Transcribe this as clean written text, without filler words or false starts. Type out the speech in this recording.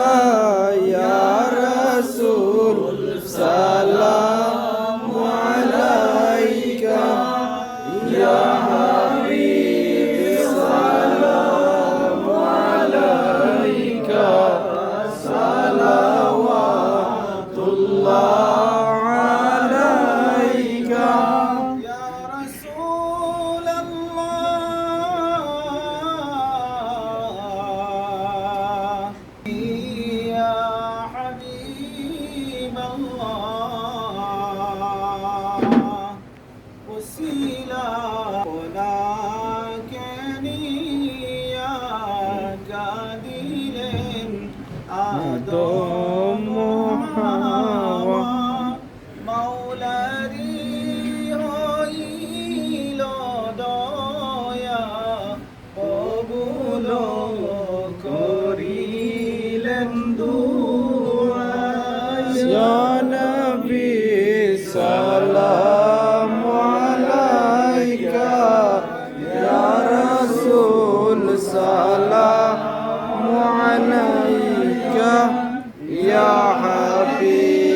يا رسول سلام عليك يا حبيبي سلام عليك صلوات الله عليك يا رسول الله يا حبيب الله وسيلة ولكن يا قدير آدم محمد مولاي হইল দয়া কবুল করিলেন